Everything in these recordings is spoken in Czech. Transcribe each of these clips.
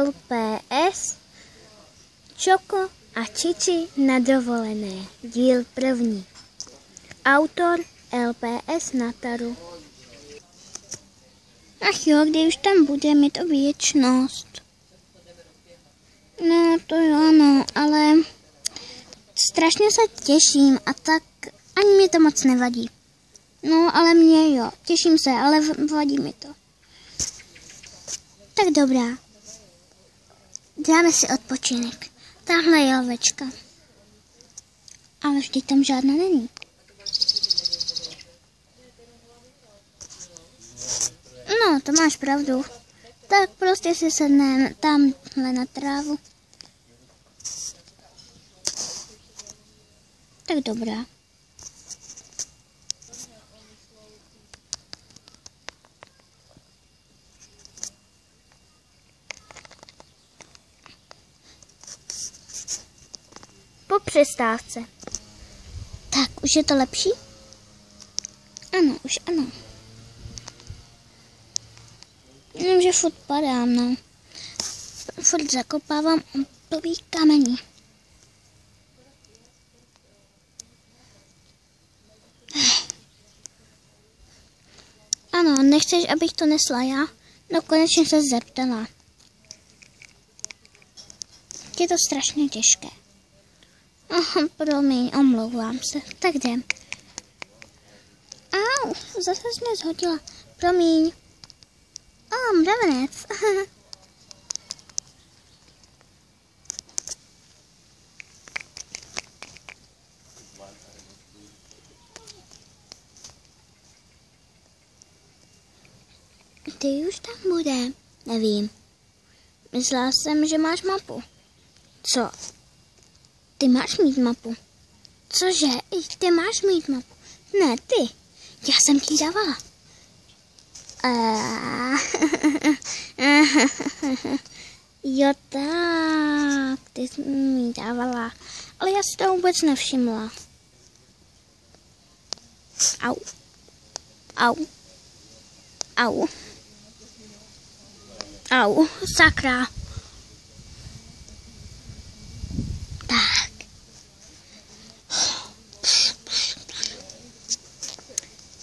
LPS Čoko a Čiči na dovolené. Díl 1. Autor LPS Nataru. Ach jo, kdy už tam bude, mi to věčnost. No, to jo, ano, ale strašně se těším a tak ani mi to moc nevadí. No, ale mě jo, těším se, ale vadí mi to. Tak dobrá. Dáme si odpočinek. Tahle je ovečka. Ale vždyť tam žádná není. No, to máš pravdu. Tak prostě si sedne tamhle na trávu. Tak dobrá. Po přestávce. Tak, už je to lepší? Ano, už ano. Jenomže furt padám, no. Furt zakopávám blbý kamení. Ano, nechceš, abych to nesla já? No konečně se zeptala. Je to strašně těžké. Aha, promiň, omlouvám se. Tak jdem. Au, zase jsi mě zhodila. Promiň. Mravenec. Ty už tam bude. Nevím. Myslela jsem, že máš mapu. Co? Ty máš mít mapu. Cože? Ty máš mít mapu. Ne, ty. Já jsem ti dávala. Jo tak, ty jsi mi dávala. Ale já si to vůbec nevšimla. Au. Au. Au. Au, sakra. Tak.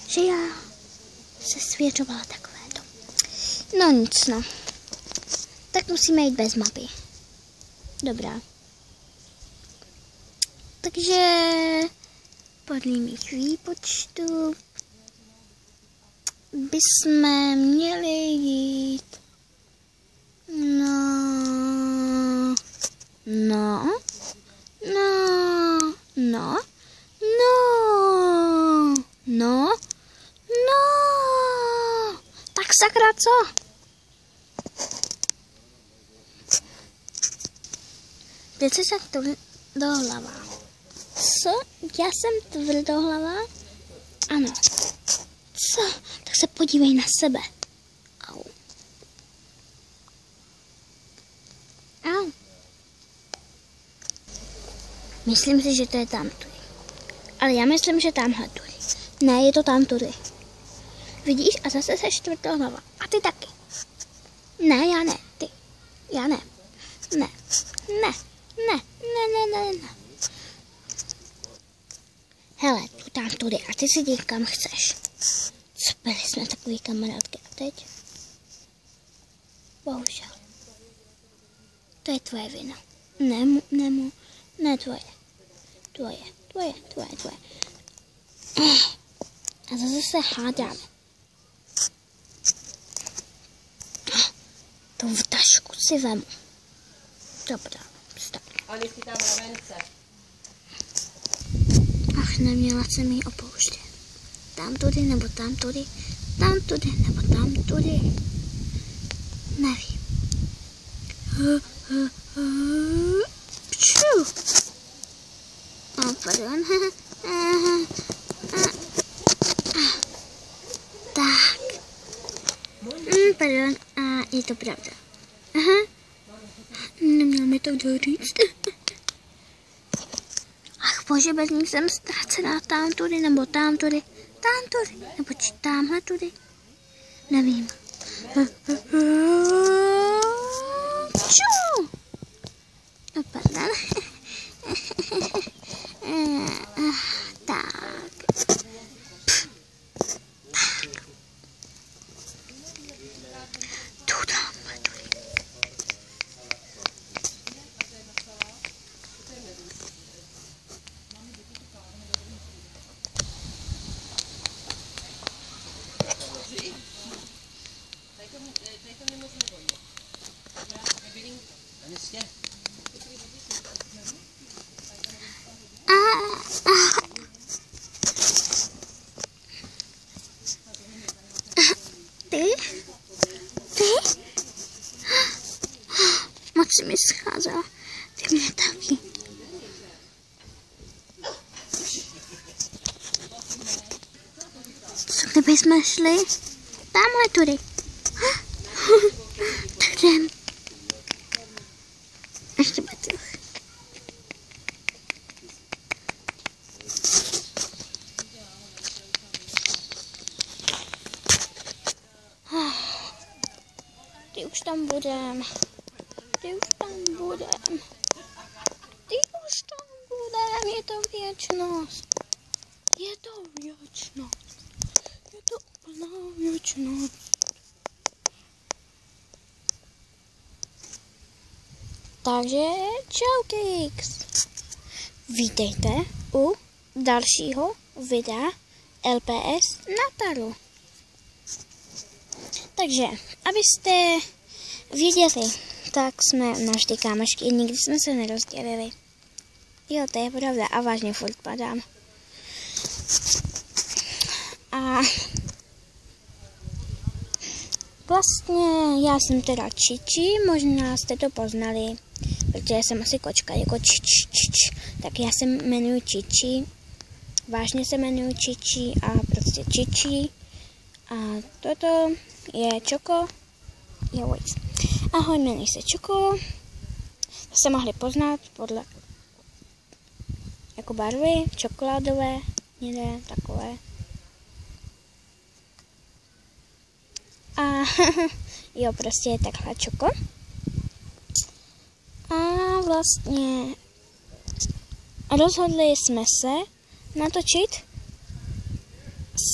Že já se svěřovala takovéto. No nic, no. Tak musíme jít bez mapy. Dobrá. Takže podle mých výpočtů bychom měli jít tak sakra, co? Teď jsi tak tvrdohlava. Co? Já jsem tvrdohlava? Ano. Co? Tak se podívej na sebe. Au. Au. Myslím si, že to je tamtudy. Ale já myslím, že tamhle tudy. Ne, je to tamtudy. Vidíš? A zase seš tvrdohlava. A ty taky. Ne, já ne. Ty. Já ne. Ne. Ne. Ne. Ne, ne, ne, ne. Hele, tu tamtudy. A ty si jdi kam chceš. Co, byli jsme takový kamarádky. A teď? Bohužel. To je tvoje vina. Ne tvoje. Tvoje. A zase se hádáme. Tu tašku si vemu. Dobrá, stop. Ani si tam mravence. Ach, neměla jsem jí opouštět. Tamtudy nebo tamtudy. Tamtudy nebo tamtudy. Nevím. Pču. Pardon. Tak. Pardon. Je to pravda. Aha. Neměl mi to kdo říct. Ach bože, bez ní jsem ztracená tamtudy nebo tamtudy. Tamtudy nebo či tamhle tudy. Nevím. noci mi scházela. Ty mě taky. Co kdyby jsme šli tamhle tudy? Tak jdem. Ještě batoh. Ty už tam budem. Ty už tam budem. Je to věčnost. Je to úplná věčnost. Takže čau Kix. Vítejte u dalšího videa LPS Nataru. Takže, abyste věděli, tak jsme navždy kámošky, nikdy jsme se nerozdělili. Jo, to je pravda a vážně furt padám. A vlastně já jsem teda Čiči, možná jste to poznali, protože jsem asi kočka jako čič. Tak já se jmenuji Čiči, vážně se jmenuji Čiči a prostě Čiči. A toto je Čoko. Ahoj, jmenuji se Čoko. To jste mohli poznat podle jako barvy, čokoládové, hnědé, takové. A jo, prostě je takhle Čoko. A vlastně rozhodli jsme se natočit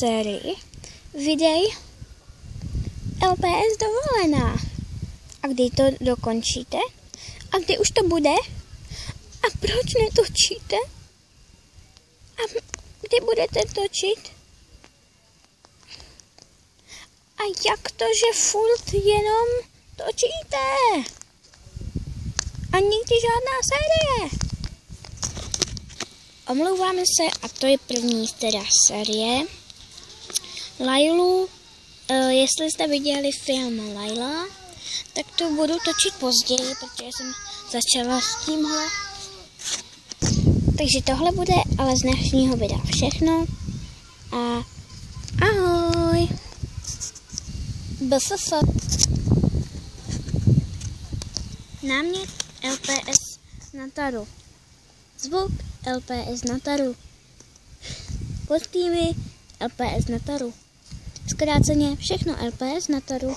sérii videí LPS dovolená. A kdy to dokončíte? A kdy už to bude? A proč netočíte? A kdy budete točit? A jak to, že furt jenom točíte? A nikdy žádná série. Omlouváme se, a to je první teda série. Lailu, jestli jste viděli film Laila, tak to budu točit později, protože jsem začala s tímhle. Takže tohle bude ale z dnešního videa všechno. A ahoj! BFF. Námět LPS Nataru. Zvuk LPS Nataru. Podtýmy LPS Nataru. Zkráceně všechno LPS Nataru.